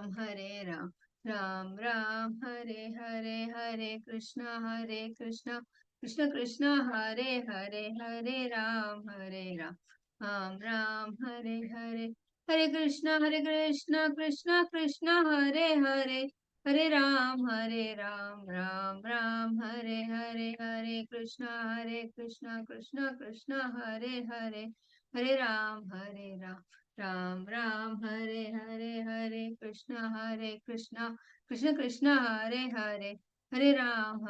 Ram, Hare Ram, Ram Ram, Hare Hare, Hare Krishna, Krishna Krishna, Hare Hare, Hare Ram, Ram Ram, Hare Hare, Hare Krishna, Krishna Krishna, Hare Hare, Hare Ram, Ram Ram, Hare Hare, Hare Krishna, Krishna Krishna, Hare Hare, Hare Ram, Ram Ram, Hare Hare, Hare Krishna, Krishna Krishna, Hare Hare, Hare Ram,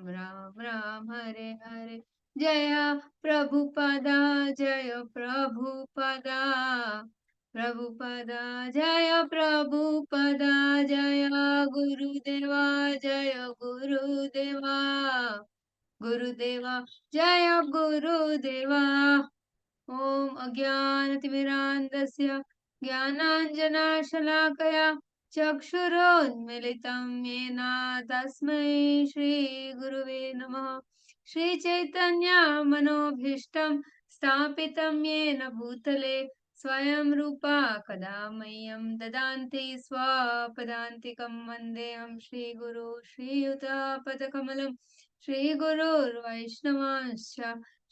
Ram Ram, Hare Hare. Jaya Prabhupada, Jaya Prabhupada, Prabhupada, Jaya Prabhupada, Jaya Gurudeva, Jaya Gurudeva, Gurudeva, Jaya Gurudeva. ॐ अज्ञानतिमिरान्धस्य ज्ञानाञ्जनशलाकया चक्षुरोन्मिलितं येन तस्मै श्रीगुरुवे नमः। श्रीचैतन्यमनोभीष्टं स्थापितं येन भूतले स्वयं रूपा कदा मह्यं ददान्ति स्वपदान्तिकं वन्देऽहं श्रीगुरो श्रीयुतापदकमलं श्रीगुरुर्वैष्णवांश्च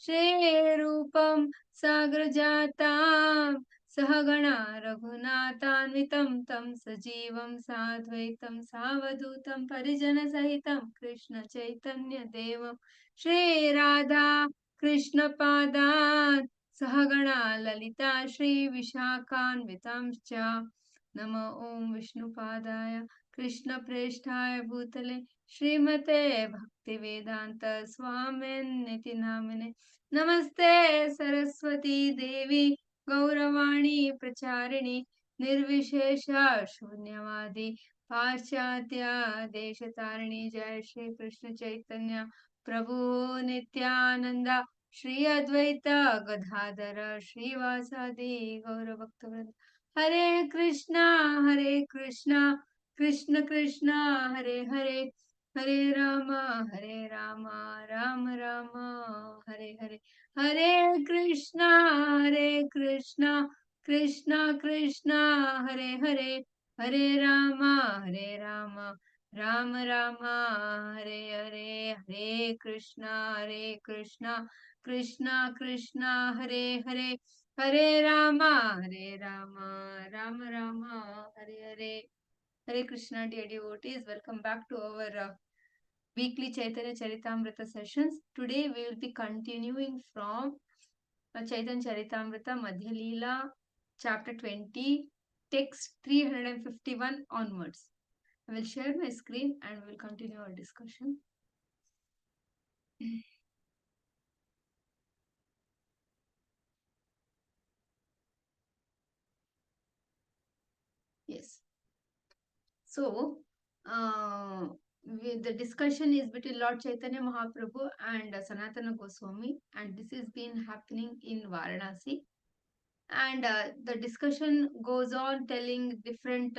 श्रीरूपं साग्रजातां सहगणा रघुनाथान्वितं तं सजीवं साद्वैतं सावधूतं परिजनसहितं कृष्णचैतन्यदेवं श्रीराधा कृष्णपादान् सहगणा ललिता श्रीविशाखान्वितांश्च नमो ॐ विष्णुपादाय कृष्णप्रेष्ठाय भूतले श्रीमते भक्तिवेदान्त स्वामिन्निति नामिने नमस्ते सरस्वती देवी गौरवाणी प्रचारिणी निर्विशेष शून्यवादी पाश्चात्य देशतारिणी जय श्री कृष्ण चैतन्य प्रभु नित्यानंद श्री अद्वैत गदाधर श्रीवासादि गौरभक्तवृंद हरे Krishna Krishna Krishna Hare Hare Hare Ram Ram Ram Hare Hare Hare Krishna Krishna Krishna Hare Hare Hare Ram Ram Ram Hare Hare Hare Krishna Krishna Krishna Hare Hare Hare Ram Ram Ram Hare Hare Hare Krishna, dear devotees, welcome back to our weekly Chaitanya Charitamrita sessions. Today we will be continuing from Chaitanya Charitamrita Madhya Lila, chapter 20, text 351 onwards. I will share my screen and we will continue our discussion. Yes. So, the discussion is between Lord Chaitanya Mahaprabhu and Sanatana Goswami, and this has been happening in Varanasi. And the discussion goes on telling different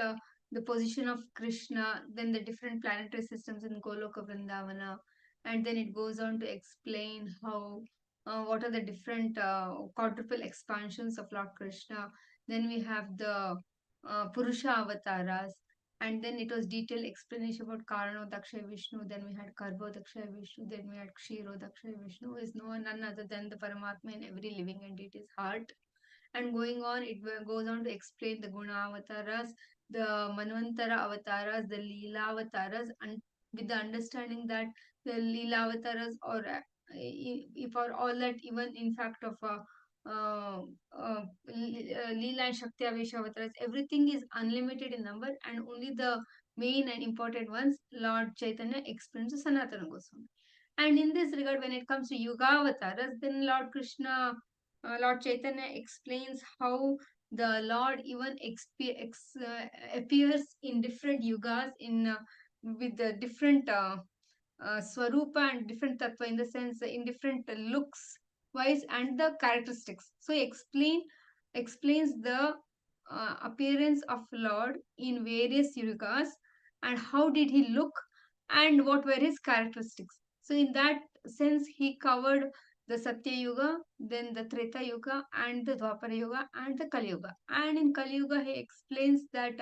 the position of Krishna, then the different planetary systems in Goloka Vrindavana, and then it goes on to explain how what are the different quadruple expansions of Lord Krishna. Then we have the Purusha avatars, and then it was detailed explanation about Karano Dakshaya Vishnu. Then we had Karbo Dakshaya Vishnu. Then we had Kshiro Dakshaya Vishnu, who is none other than the Paramatma in every living entity's heart. And going on, it goes on to explain the Guna avatars, the Manvantara avatars, the Lila avatars, and with the understanding that the Lila avatars, or if or all that, even in fact of uh, Leela and Shakti Avesha avatars, everything is unlimited in number, and only the main and important ones Lord Chaitanya explains to Sanatana Goswami. And in this regard, when it comes to Yuga avatars, then Lord Krishna, Lord Chaitanya explains how the Lord even appears in different yugas in with the different swarupa and different tattva, in the sense in different looks wise and the characteristics. So he explains the appearance of Lord in various yugas and how did he look and what were his characteristics. So in that sense, he covered the Satya Yuga, then the Treta Yuga, and the Dwapara Yuga, and the Kali Yuga. And in Kali Yuga, he explains that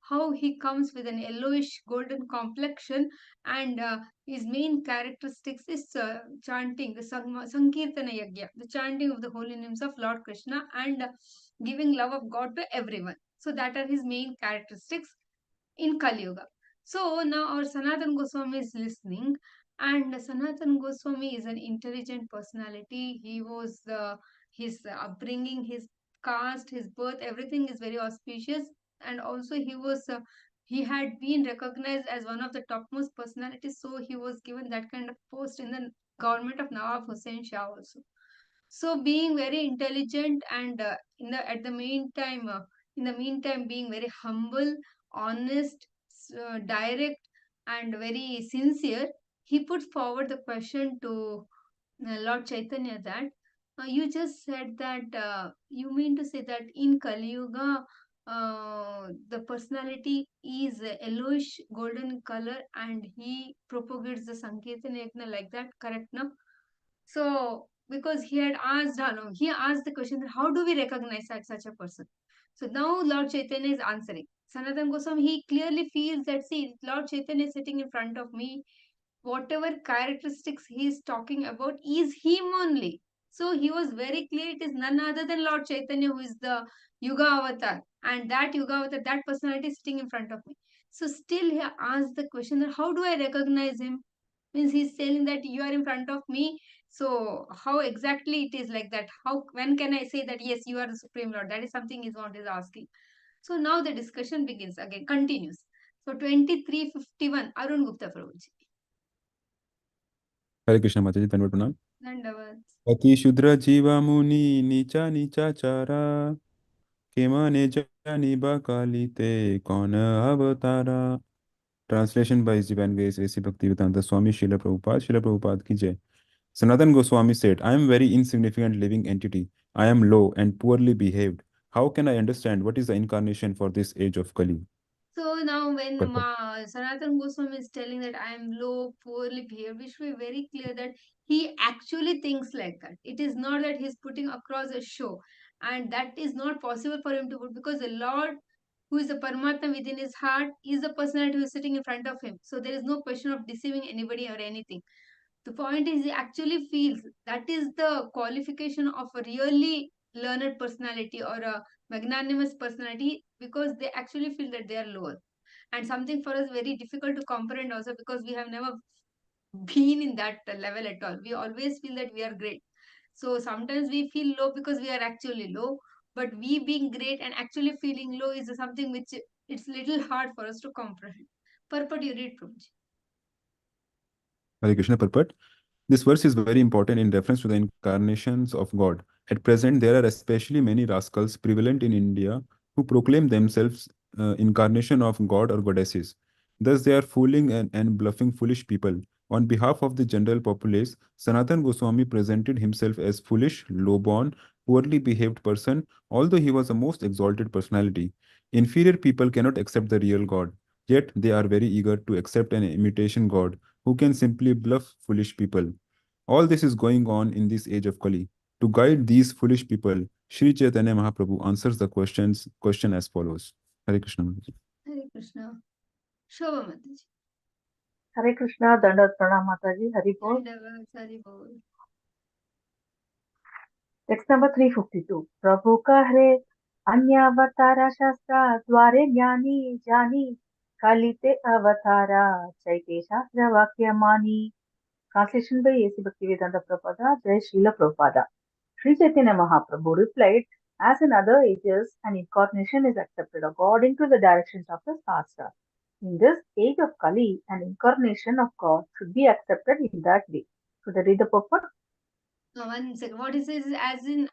how he comes with an yellowish golden complexion, and his main characteristics is chanting the Sankirtana Yagya, the chanting of the holy names of Lord Krishna, and giving love of God to everyone. So that are his main characteristics in Kali Yuga. So now our Sanatan Goswami is listening, and Sanatan Goswami is an intelligent personality. He was his upbringing, his caste, his birth, everything is very auspicious, and also he had been recognized as one of the topmost personalities, so he was given that kind of post in the government of Nawab Hussain Shah also. So being very intelligent and in the meantime being very humble, honest, direct, and very sincere, he put forward the question to Lord Chaitanya that you just said that you mean to say that in Kali Yuga the personality is yellowish golden color and he propagates the Sankirtan Yajna like that, correct now? So, because he had asked, no, he asked the question that how do we recognize such a person? So now Lord Chaitanya is answering. Sanatan Goswami, he clearly feels that, see, Lord Chaitanya is sitting in front of me. Whatever characteristics he is talking about is him only. So he was very clear it is none other than Lord Chaitanya who is the Yuga avatar. And that Yuga avatar, that personality is sitting in front of me. So still he asked the question that how do I recognize him? Means he's saying that you are in front of me, so how exactly it is like that, how when can I say that yes you are the supreme lord? That is something is what is asking. So now the discussion begins again, continues. So 2351 Arun Gupta Prabhuji. Hare Krishna Mataji, Tanvat Pranam. Dandavats. Ati Shudra Jiva Muni Nicha Nicha Chara Kemane Jani Bakalite Kona Avatara. Translation by His Divine Grace A.C. Bhaktivedanta Swami Srila Prabhupada. Srila Prabhupada ki jai. Sanatan Goswami said, I am very insignificant living entity. I am low and poorly behaved. How can I understand what is the incarnation for this age of Kali? So now when Purport. Sanatan Goswami is telling that I am low, poorly behaved, we should be very clear that he actually thinks like that. It is not that he's putting across a show. And that is not possible for him to put because the Lord, who is the Paramatma within his heart, is the personality who is sitting in front of him. So there is no question of deceiving anybody or anything. The point is he actually feels that is the qualification of a really learned personality or a magnanimous personality because they actually feel that they are lower, and something for us very difficult to comprehend also because we have never been in that level at all. We always feel that we are great, so sometimes we feel low because we are actually low, but we being great and actually feeling low is something which it's little hard for us to comprehend. Purport you read, Prabhuji. Hare Krishna Purport. This verse is very important in reference to the incarnations of God. At present, there are especially many rascals prevalent in India who proclaim themselves incarnation of God or goddesses. Thus, they are fooling and bluffing foolish people. On behalf of the general populace, Sanatan Goswami presented himself as foolish, low-born, poorly behaved person, although he was a most exalted personality. Inferior people cannot accept the real God, yet they are very eager to accept an imitation God who can simply bluff foolish people. All this is going on in this age of Kali. To guide these foolish people, Sri Chaitanya Mahaprabhu answers the question as follows. Hare Krishna. Hare Krishna. Shobha Mataji. Hare Krishna, Dandat Pranam Mataji, Hari Bol. Dandavats, Hari Bol. Text number 352. Prabhu kahre Anyavatara Shastra Dware Jnani Jani Kalite Avatara Chaite Shastra Vakyamani. Translation by A.C. Bhaktivedanta Prabhupada, Jai Srila Prabhupada. Sri Chaitanya Mahaprabhu replied, as in other ages, an incarnation is accepted according to the directions of the Shastra. In this age of Kali, an incarnation of God should be accepted in that way. Should I read the purport? Now, one second. What he says is, as in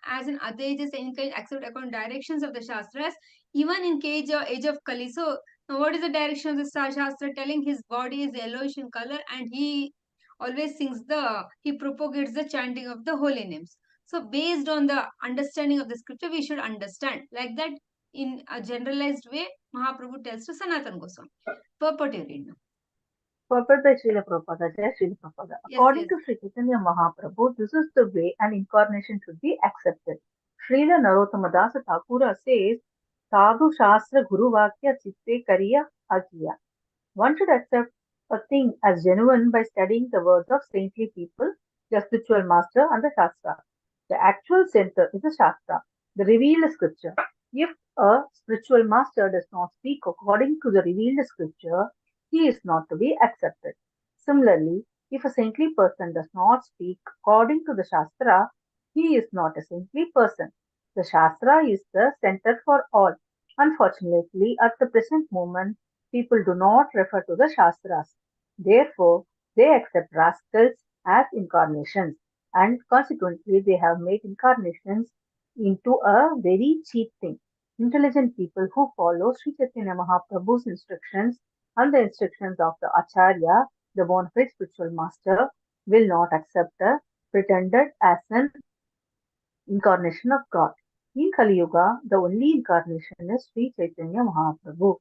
other ages, any kind accept according directions of the Shastras, even in age of Kali. So, now what is the direction of the Shastra telling? His body is yellowish in color, and he always he propagates the chanting of the holy names. So, based on the understanding of the scripture, we should understand like that in a generalized way. Mahaprabhu tells to Sanatan Goswami. Purport you read now. Purport by Srila Prabhupada, Jai Srila Prabhupada. Yes, According yes. to Sri Chaitanya Mahaprabhu, this is the way an incarnation should be accepted. Srila Narottama Dasa Thakura says, Sadhu Shastra Guru Vakya Chitte Kariya Agiya. One should accept a thing as genuine by studying the words of saintly people, the spiritual master, and the Shastra. The actual center is the Shastra, the revealed scripture. If a spiritual master does not speak according to the revealed scripture, he is not to be accepted. Similarly, if a saintly person does not speak according to the Shastra, he is not a saintly person. The Shastra is the center for all. Unfortunately, at the present moment, people do not refer to the Shastras. Therefore, they accept rascals as incarnations, and consequently, they have made incarnations into a very cheap thing. Intelligent people who follow Sri Chaitanya Mahaprabhu's instructions and the instructions of the Acharya, the bona fide spiritual master, will not accept the pretended as an incarnation of God. In Kali Yuga, the only incarnation is Sri Chaitanya Mahaprabhu.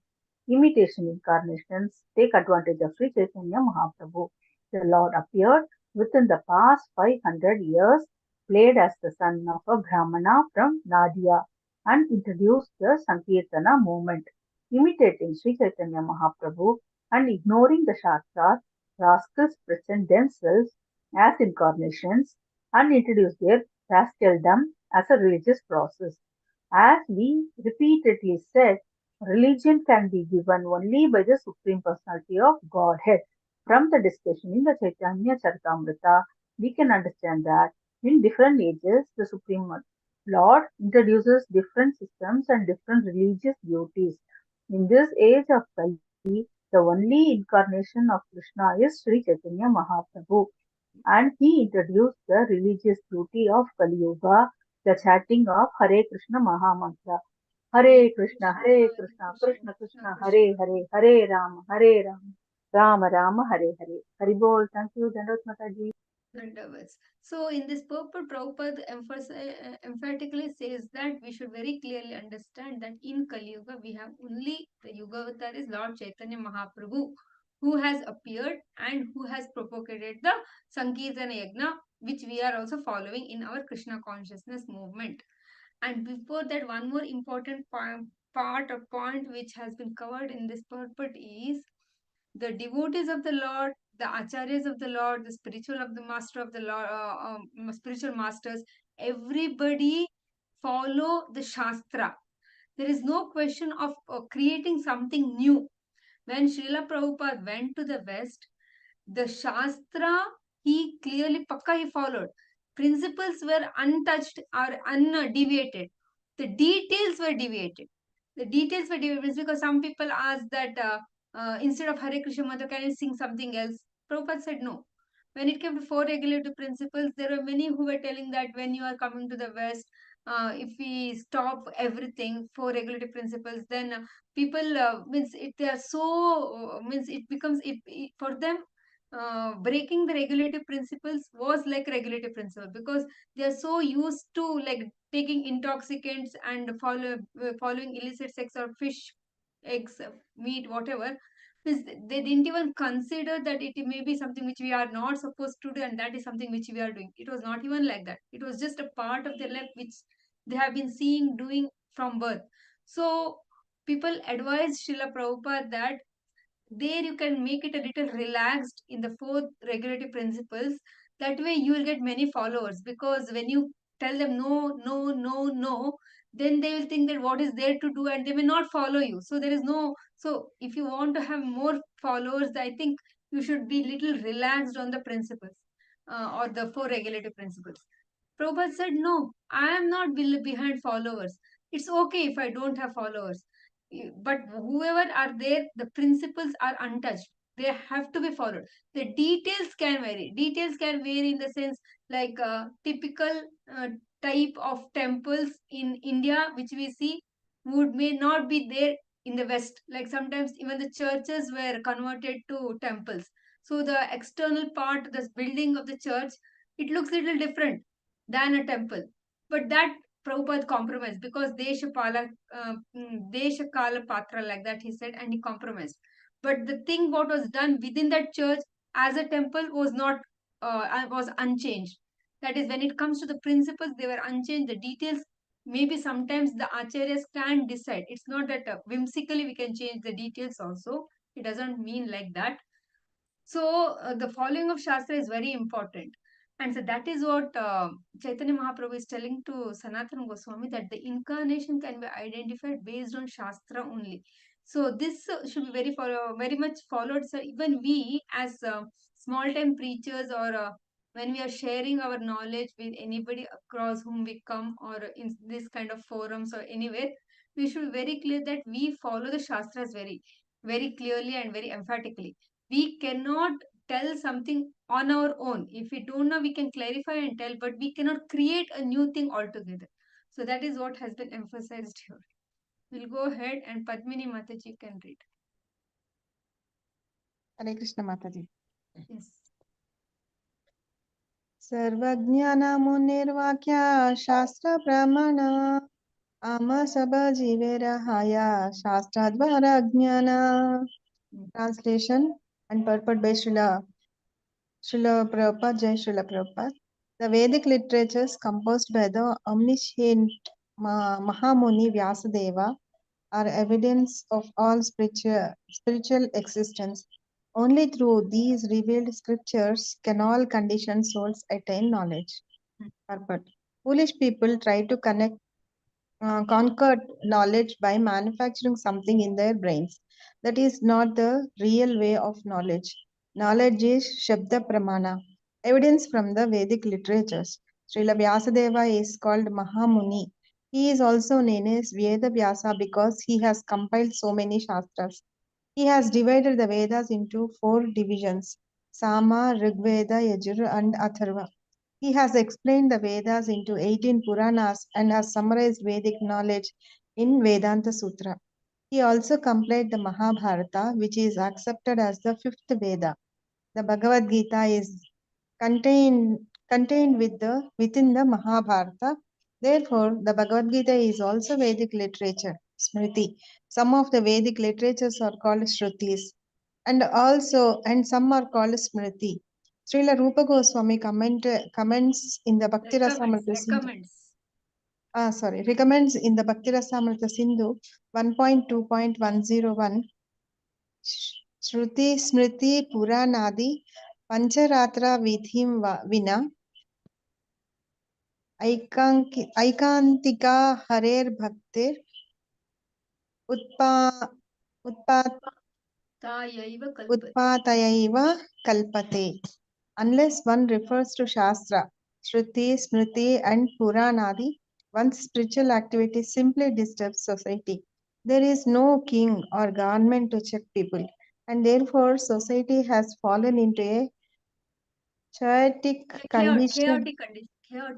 Imitation incarnations take advantage of Sri Chaitanya Mahaprabhu. The Lord appeared within the past 500 years, played as the son of a Brahmana from Madhya, and introduced the Sankirtana movement. Imitating Sri Chaitanya Mahaprabhu and ignoring the Shastras, rascals present themselves as incarnations and introduce their rascaldom as a religious process. As we repeatedly said, religion can be given only by the Supreme Personality of Godhead. From the discussion in the Chaitanya Charitamrita, we can understand that in different ages, the Supreme Lord introduces different systems and different religious duties. In this age of Kali, the only incarnation of Krishna is Sri Chaitanya Mahaprabhu, and he introduced the religious duty of Kali Yuga, the chanting of Hare Krishna Mahamantra. Hare Hare Krishna, Krishna Krishna, Hare Hare, Hare Rama, Rama Rama, Hare Hare. Hari Bol. Thank you, Dandavat Mataji. Underwords. So, in this purport, Prabhupada emphatically says that we should very clearly understand that in Kali Yuga, we have only the Yuga Avatar is Lord Chaitanya Mahaprabhu, who has appeared and who has propagated the Sankirtana Yagna, which we are also following in our Krishna consciousness movement. And before that, one more important part or point which has been covered in this purport is the devotees of the Lord, the acharyas of the Lord, the spiritual of the master of the Lord, spiritual masters, everybody follow the Shastra. There is no question of creating something new. When Srila Prabhupada went to the West, the Shastra he clearly pakka he followed. Principles were untouched or undeviated. The details were deviated. The details were deviated because some people asked that instead of Hare Krishna Mantra, can you sing something else? Prabhupada said no. When it came to four regulative principles, there were many who were telling that when you are coming to the West, if we stop everything, four regulative principles, then people means it they are so means it becomes for them breaking the regulative principles was like regulative principle because they are so used to like taking intoxicants and following illicit sex or fish, eggs, meat, whatever. Means they didn't even consider that it may be something which we are not supposed to do and that is something which we are doing. It was not even like that. It was just a part of their life which they have been seeing doing from birth. So people advise Srila Prabhupada that there you can make it a little relaxed in the four regulative principles. That way you will get many followers because when you tell them no, no, no, no, then they will think that what is there to do and they may not follow you. So there is no, so if you want to have more followers, I think you should be little relaxed on the principles or the four regulative principles. Prabhupada said, no, I am not behind followers. It's okay if I don't have followers. But whoever are there, the principles are untouched. They have to be followed. The details can vary. Details can vary in the sense like typical type of temples in India, which we see, would may not be there in the West. Like sometimes even the churches were converted to temples. So the external part, the building of the church, it looks little different than a temple. But that Prabhupada compromised because Desha Kala Patra, like that he said, and he compromised. But the thing what was done within that church as a temple was not was unchanged. That is, when it comes to the principles, they were unchanged. The details, maybe sometimes the acharyas can decide. It's not that whimsically we can change the details also. It doesn't mean like that. So the following of Shastra is very important. And so that is what Chaitanya Mahaprabhu is telling to Sanatana Goswami, that the incarnation can be identified based on Shastra only. So this should be very much followed. So even we as small time preachers, or when we are sharing our knowledge with anybody across whom we come, or in this kind of forums or anywhere, we should be very clear that we follow the Shastras very clearly and very emphatically. We cannot tell something on our own. If we don't know, we can clarify and tell, but we cannot create a new thing altogether. So that is what has been emphasized here. We'll go ahead and Padmini Mataji can read. Hare Krishna Mataji. Yes. Sarvajnana Shastra Brahmana Ama Sabha Jiverahaya Shastra Dvara Jnana. Translation and purport by Srila Prabhupada, Jai Srila Prabhupada. The Vedic literatures composed by the omniscient Mahamuni Vyasadeva are evidence of all spiritual existence. Only through these revealed scriptures can all conditioned souls attain knowledge. Purport. Foolish people try to conquer knowledge by manufacturing something in their brains. That is not the real way of knowledge. Knowledge is Shabda Pramana, evidence from the Vedic literatures. Srila Vyasadeva is called Mahamuni. He is also known as Veda Vyasa because he has compiled so many Shastras. He has divided the Vedas into 4 divisions: Sama, Rigveda, Yajur, and Atharva. He has explained the Vedas into 18 Puranas and has summarized Vedic knowledge in Vedanta Sutra. He also compiled the Mahabharata, which is accepted as the 5th Veda. The Bhagavad Gita is contained within the Mahabharata. Therefore, the Bhagavad Gita is also Vedic literature, Smriti. Some of the Vedic literatures are called Shrutis, and some are called Smriti. Srila Rupa Goswami comments in the Bhakti Rasamrita Sindhu. Recommends in the Bhakti Rasamrita Sindhu 1.2.101 Shruti Smriti Puranadi Pancharatra Vidhim Vina Aikantika Harer Bhaktir Utpatayaiva Kalpate. Unless one refers to Shastra, Shruti, Smriti, and Puranadi, one's spiritual activity simply disturbs society. There is no king or government to check people, and therefore society has fallen into a chaotic condition.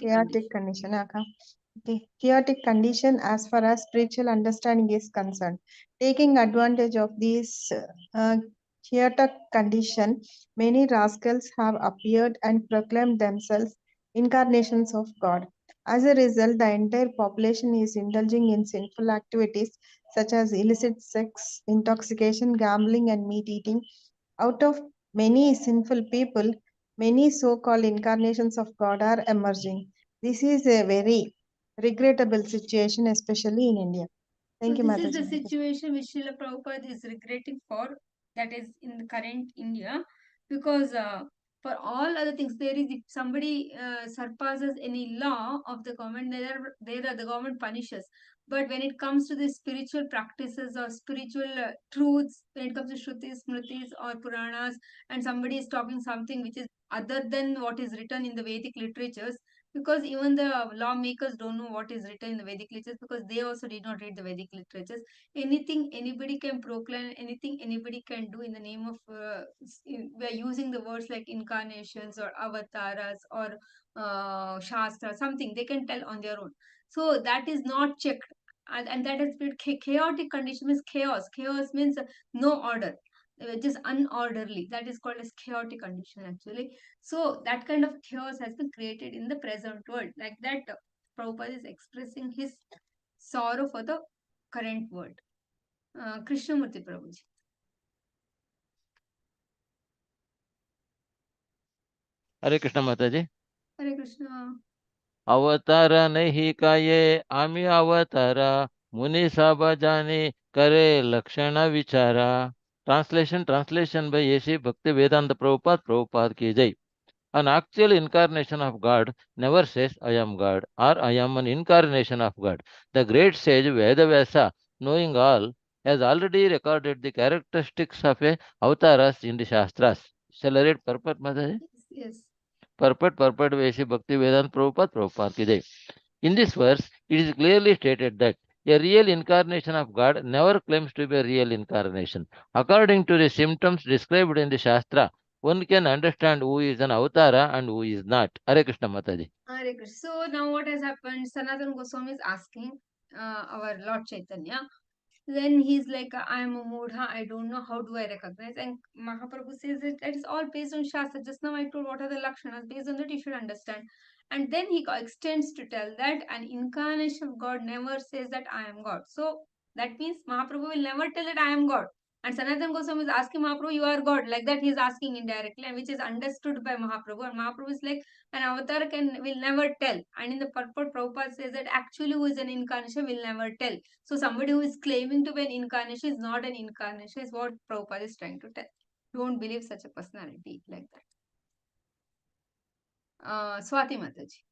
Chaotic condition. Okay. Chaotic condition as far as spiritual understanding is concerned. Taking advantage of this chaotic condition, many rascals have appeared and proclaimed themselves incarnations of God. As a result, the entire population is indulging in sinful activities such as illicit sex, intoxication, gambling, and meat eating. Out of many sinful people, many so called incarnations of God are emerging. This is a very regrettable situation, especially in India. Thank you, This is Mataji. the situation which Srila Prabhupada is regretting for, that is in the current India, because for all other things, there is, if somebody surpasses any law of the government, there the government punishes. But when it comes to the spiritual practices or spiritual truths, when it comes to Shrutis, Smritis, or Puranas, and somebody is talking something which is other than what is written in the Vedic literatures, because even the lawmakers don't know what is written in the Vedic literatures, because they also did not read the Vedic literatures. Anything anybody can proclaim, anything anybody can do in the name of, we are using the words like incarnations or avatars or Shastra, something they can tell on their own. So that is not checked. And that has been chaotic condition, means chaos. Chaos means no order, just unorderly. That is called as chaotic condition actually. So that kind of chaos has been created in the present world. Like that, Prabhupada is expressing his sorrow for the current world. Krishnamurti Prabhuji. हरे कृष्ण माताजी. Hare Krishna. अवतार नहीं काये आम्ही अवतारा मुनी साबाजाने करे लक्षण विचारा. Translation by A.C. Bhaktivedanta Prabhupada ki jai. An actual incarnation of God never says I am God or I am an incarnation of God. The great sage Vedavyasa, knowing all, has already recorded the characteristics of a avataras in the Shastras. Shall I read purport, Mataji? Yes. Purport by A.C. Bhaktivedanta Prabhupada ki jai. In this verse, it is clearly stated that a real incarnation of God never claims to be a real incarnation. According to the symptoms described in the Shastra, one can understand who is an avatara and who is not. Hare Krishna Mataji. Hare Krishna. So now what has happened? Sanatana Goswami is asking our Lord Chaitanya. Then he's like, I am a mudha, I don't know, how do I recognize? And Mahaprabhu says that is all based on Shastra. Just now I told what are the lakshanas. Based on that, you should understand. And then he extends to tell that an incarnation of God never says that I am God. So that means Mahaprabhu will never tell that I am God. And Sanatana Goswami is asking Mahaprabhu, you are God. Like that, he is asking indirectly, and which is understood by Mahaprabhu. And Mahaprabhu is like, an avatar will never tell. And in the purport, Prabhupada says that actually who is an incarnation will never tell. So somebody who is claiming to be an incarnation is not an incarnation, is what Prabhupada is trying to tell. Don't believe such a personality like that. Swati Mataji.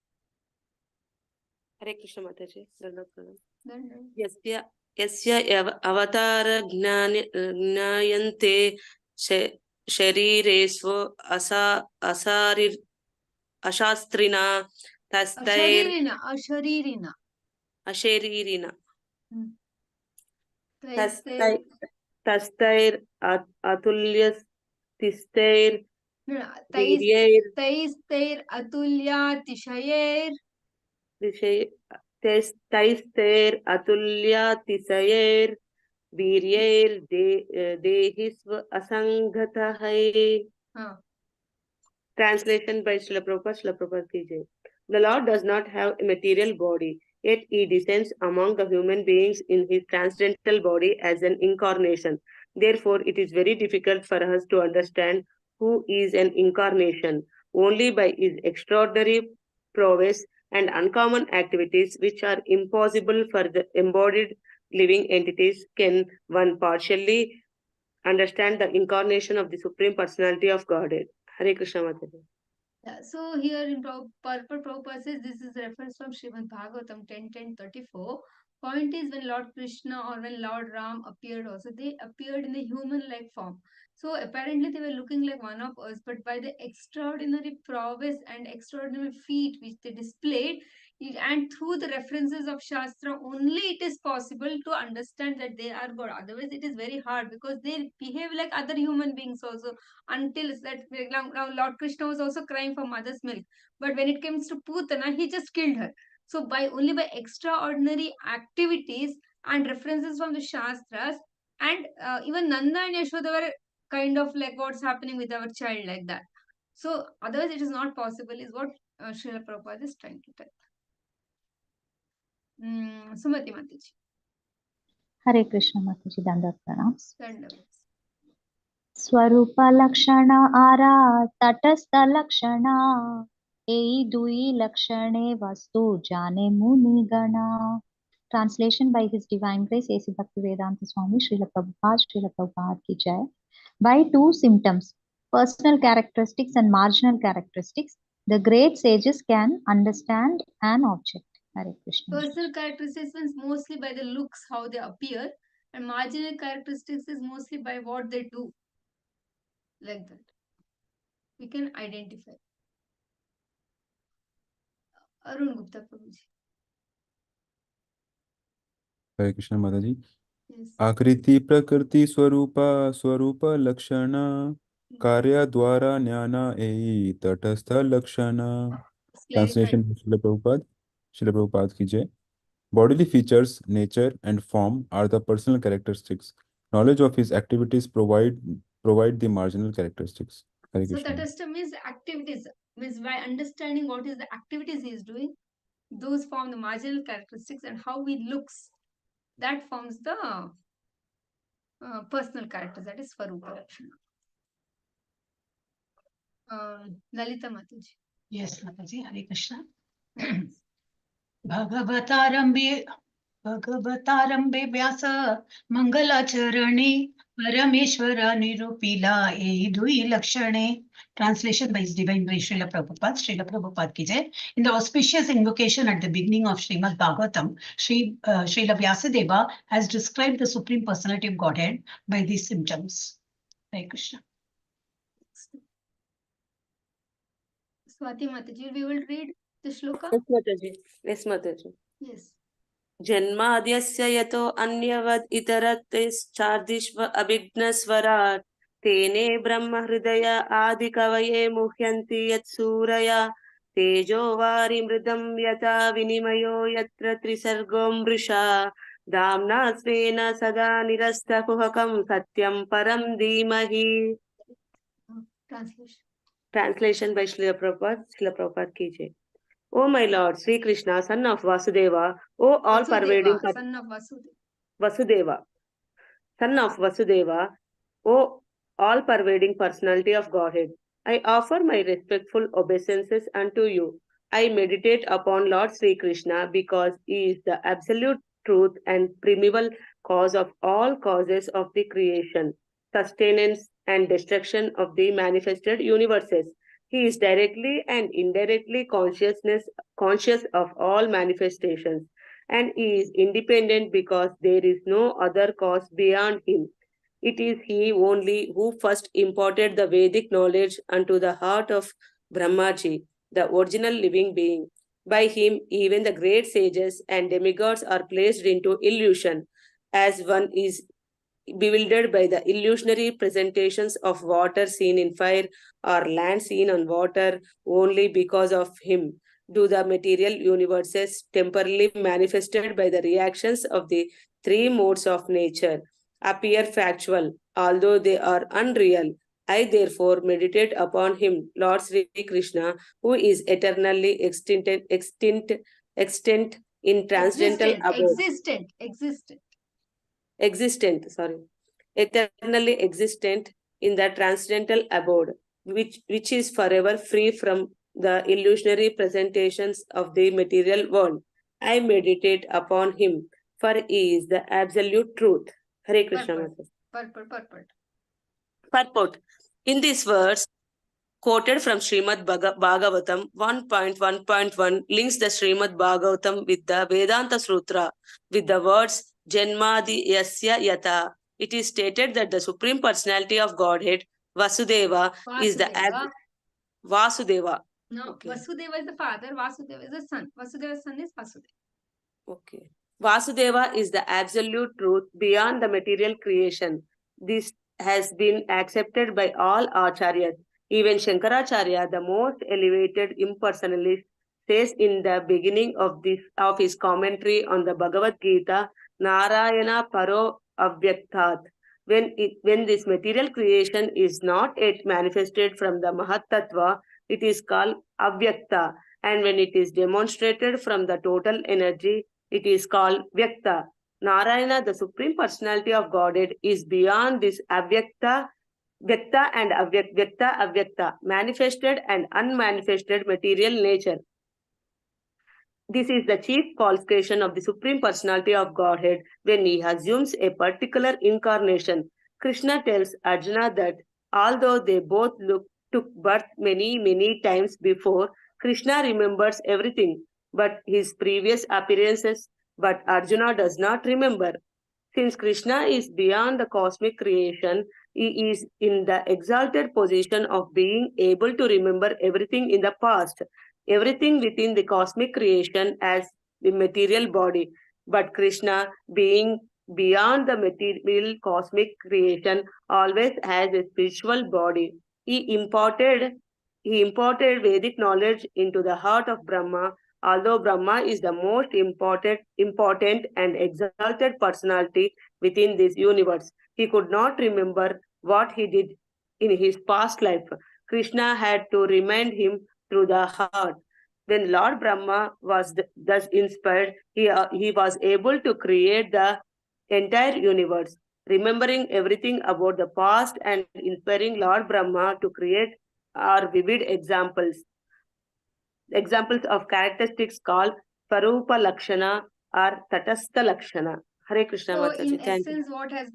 हरे कृष्ण माताजी दंडवत प्रणाम. Then, यस्य यस्य अवतार ज्ञायन्ते शरीरेषु असारिर अशास्त्रिना Asharirina. अशरीरिना Taistei. तस्तैर अतुल्यस्तिस्तैर Taisteir atulya tishayer. तैस्तैर अतुल्यातिशयैर वीर्यैर देहिस्व असंगतः. Translation by Srila Prabhupada ki jai. The Lord does not have a material body, yet he descends among the human beings in his transcendental body as an incarnation. Therefore, it is very difficult for us to understand who is an incarnation. Only by his extraordinary prowess and uncommon activities, which are impossible for the embodied living entities, can one partially understand the incarnation of the Supreme Personality of Godhead. Hare Krishna Mataji. Yeah, so here in Purport Prabhupada says this is reference from Srimad Bhagavatam 10:10:34. Point is when Lord Krishna or when Lord Ram appeared also, they appeared in a human-like form. So apparently they were looking like one of us, but by the extraordinary prowess and extraordinary feat which they displayed, and through the references of Shastra, only it is possible to understand that they are God. Otherwise, it is very hard because they behave like other human beings also. Until that now Lord Krishna was also crying for mother's milk, but when it comes to Putana, he just killed her. So only by extraordinary activities and references from the Shastras, and even Nanda and Yashoda were kind of like what's happening with our child like that. So otherwise it is not possible, is what Srila Prabhupada is trying to tell. Sumati Mataji. Hare Krishna Mataji, Dandavat Pranams. Dandavats. स्वरूप लक्षण आरा तटस्थ लक्षण एई दुई लक्षणे वस्तु जाने मुनि गणा. Translation by His Divine Grace A.C. Bhaktivedanta Swami Srila Prabhupada ki jai. By two symptoms, personal characteristics and marginal characteristics, the great sages can understand an object. Hare Krishna. Personal characteristics means mostly by the looks, how they appear, and marginal characteristics is mostly by what they do. Like that. We can identify. Arun Gupta Prabhuji. Hare Krishna Mataji. Yes. आकृति प्रकृति स्वरूप लक्षण कार्य द्वारा ज्ञाना एई तटस्थ लक्षण. Translation by Srila Prabhupada ki jai. Bodily features, nature and form are the personal characteristics. Knowledge of his activities provide the marginal characteristics. Hare So Krishna. tatastha means activities, means by understanding what is the activities he is doing, those form the marginal characteristics, and how he looks, that forms the personal characters, that is Swarupa Lakshana. Lalita Mataji. Yes, Mataji, Hare Krishna. Yes. भगवतारंभे व्यास मंगलाचरणे परमेश्वरा निरूपिला ए दुई लक्षणे. Translation by His Divine Grace Srila Prabhupada. Srila Prabhupada ki jai. In the auspicious invocation at the beginning of Srimad Bhagavatam, Srila Vyasadeva has described the Supreme Personality of Godhead by these symptoms. Hare Krishna. Swati Mataji, we will read the shloka. Yes, Mataji. Yes, Mataji. Yes. जन्माद्यस्य यतो अन्यवद् इतरत्तैश्चार्दिष्व अभिघ्नस्वराट् तेने ब्रह्म हृदय आदिकवये मुह्यन्ति यत्सूरया तेजो वारिमृदं यथा विनिमयो यत्र त्रिसर्गो मृषा दाम्ना स्वेन सदा निरस्तकुहकं सत्यं परं धीमहि. Translation by Srila Prabhupada ki jai. O my Lord, Sri Krishna, son of Vasudeva, O all-pervading son of Vasudeva. Vasudeva, son of Vasudeva, O all-pervading personality of Godhead, I offer my respectful obeisances unto you. I meditate upon Lord Sri Krishna because he is the absolute truth and primeval cause of all causes of the creation, sustenance, and destruction of the manifested universes. He is directly and indirectly conscious of all manifestations, and he is independent because there is no other cause beyond him. It is he only who first imparted the Vedic knowledge unto the heart of Brahmaji, the original living being. By him, even the great sages and demigods are placed into illusion, as one is bewildered by the illusionary presentations of water seen in fire or land seen on water. Only because of him do the material universes temporarily manifested by the reactions of the three modes of nature appear factual, although they are unreal. I therefore meditate upon him, Lord Sri Krishna, who is eternally extant in transcendental abode. Eternally existent in the transcendental abode, which is forever free from the illusionary presentations of the material world. I meditate upon him, for he is the absolute truth. Hare Krishna. Purport. In this verse, quoted from Srimad Bhagavatam 1.1.1, links the Srimad Bhagavatam with the Vedanta Sutra with the words Janmadi Yasya Yata. It is stated that the Supreme Personality of Godhead, Vasudeva, is the Vasudeva. No, okay. Vasudeva is the father, Vasudeva is the son. Vasudeva's son is Vasudeva. Okay. Vasudeva is the absolute truth beyond the material creation. This has been accepted by all acharyas. Even Shankaracharya, the most elevated impersonalist, says in the beginning of his commentary on the Bhagavad Gita, Narayana Paro Avyaktat. When this material creation is not yet manifested from the Mahat Tattva, it is called Avyakta. And when it is demonstrated from the total energy, it is called Vyakta. Narayana, the Supreme Personality of Godhead, is beyond this Avyakta, Vyakta and Avyakta, manifested and unmanifested material nature. This is the chief qualification of the Supreme Personality of Godhead when he assumes a particular incarnation. Krishna tells Arjuna that although they both took birth many times before, Krishna remembers everything but his previous appearances, but Arjuna does not remember. Since Krishna is beyond the cosmic creation, he is in the exalted position of being able to remember everything in the past, everything within the cosmic creation as the material body. But Krishna, being beyond the material cosmic creation, always has a spiritual body. He imparted Vedic knowledge into the heart of Brahma. Although Brahma is the most important and exalted personality within this universe, he could not remember what he did in his past life. Krishna had to remind him through the heart. When Lord Brahma was thus inspired, he was able to create the entire universe. Remembering everything about the past and inspiring Lord Brahma to create are vivid examples. Examples of characteristics called Parupa Lakshana or Tatastha Lakshana. Hare Krishna So in Mataji. Thank you. essence, what has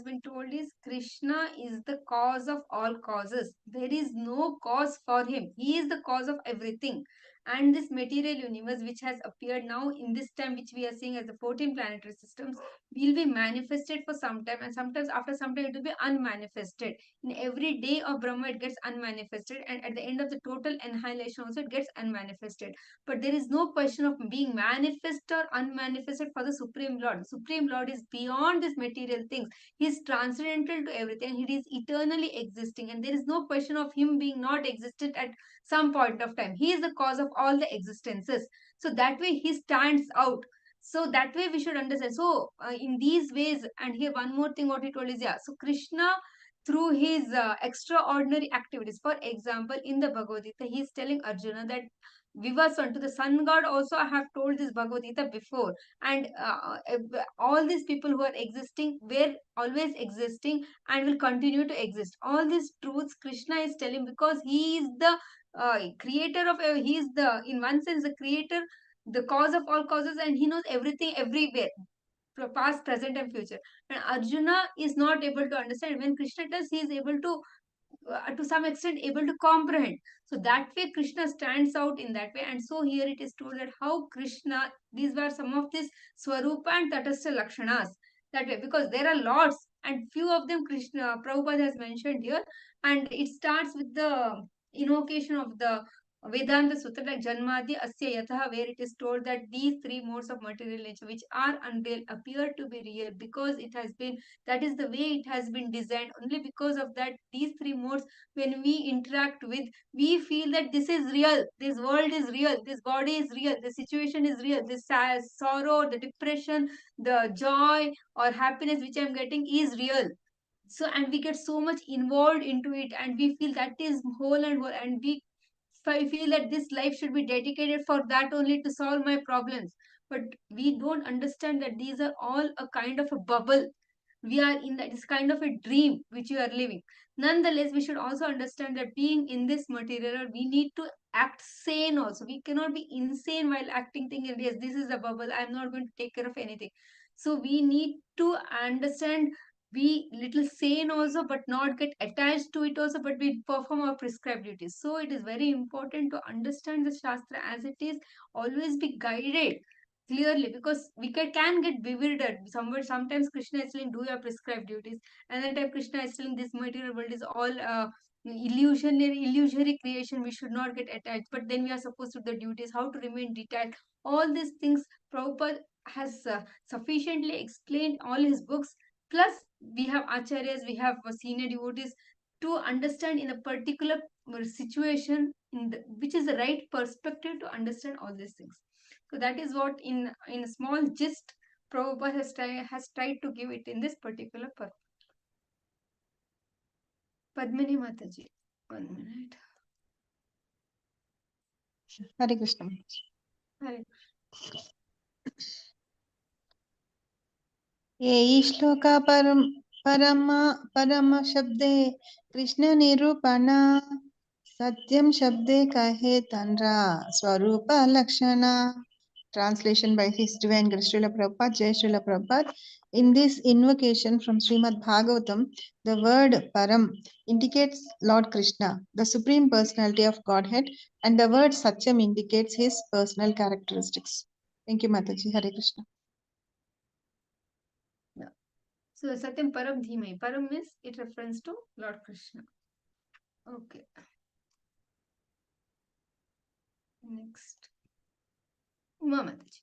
been told is Krishna is the cause of all causes. There is no cause for him. He is the cause of everything. And this material universe, which has appeared now in this time, which we are seeing as the 14 planetary systems, will be manifested for some time, and sometimes after some time it will be unmanifested. In every day of Brahma, it gets unmanifested, and at the end of the total annihilation also, it gets unmanifested. But there is no question of being manifest or unmanifested for the Supreme Lord. The Supreme Lord is beyond these material things. He is transcendental to everything. He is eternally existing, and there is no question of him being not existent at some point of time. He is the cause of all the existences. So that way he stands out. So that way we should understand. So in these ways, and here one more thing what he told is, yeah, so Krishna through his extraordinary activities, for example, in the Bhagavad Gita, he is telling Arjuna that Vivasan, to the sun god also I have told this Bhagavad Gita before. And all these people who are existing were always existing and will continue to exist. All these truths Krishna is telling because he is the creator of, he is the, in one sense, the creator, the cause of all causes, and he knows everything everywhere, past, present, and future. And Arjuna is not able to understand. When Krishna does, he is able to some extent able to comprehend. So that way Krishna stands out in that way. And so here it is told that how Krishna, these were some of these Swarupa and Tatastha Lakshanas. That way, because there are lots, and few of them Krishna Prabhupada has mentioned here. And it starts with the invocation of the Vedanta Sutra like Janmadi Asya Yatha, where it is told that these three modes of material nature which are unreal appear to be real because it has been, that is the way it has been designed. Only because of that, these three modes, when we interact with, we feel that this is real, this world is real, this body is real, the situation is real, this sorrow, the depression, the joy or happiness which I'm getting is real. So, and we get so much involved into it, and we feel that is whole and whole, and we feel that this life should be dedicated for that only to solve my problems. But we don't understand that these are all a kind of a bubble. We are in that, it's kind of a dream which you are living. Nonetheless, we should also understand that being in this material, we need to act sane also. We cannot be insane while acting, thinking, yes, this is a bubble, I'm not going to take care of anything. So we need to understand, be little sane also, but not get attached to it also, but we perform our prescribed duties. So it is very important to understand the Shastra as it is, always be guided clearly, because we can get bewildered. Sometimes Krishna is telling, do your prescribed duties. Another time Krishna is telling, this material world is all illusory creation. We should not get attached. But then we are supposed to do the duties, how to remain detached. All these things Prabhupada has sufficiently explained all his books. Plus, we have acharyas, we have senior devotees to understand in a particular situation, which is the right perspective to understand all these things. So that is what, in a small gist, Prabhupada has tried to give it in this particular purpose. Padmini Mataji, 1 minute. Hare Krishna. Hare. ये श्लोका परम शब्दे कृष्ण निरूपणा सत्यम शब्दे कहे तन्रा स्वरूप लक्षणा. Translation by His Divine Grace Srila Prabhupada, Jai Srila Prabhupada. In this invocation from Srimad Bhagavatam, the word Param indicates Lord Krishna, the Supreme Personality of Godhead, and the word Satyam indicates his personal characteristics. Thank you, Mataji. Hare Krishna. Yeah. So Satyam Param Dhimai. Param means it refers to Lord Krishna. Okay. Next. Uma Mataji.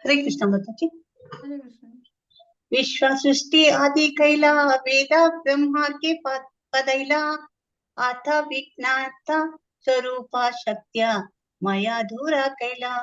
Hare Krishna Mataji. Hare Krishna. विश्व सृष्टि आदि कैला वेद ब्रह्मा के पदैला आथ विज्ञात स्वरूपा शक्त्या मया धूरा कैला.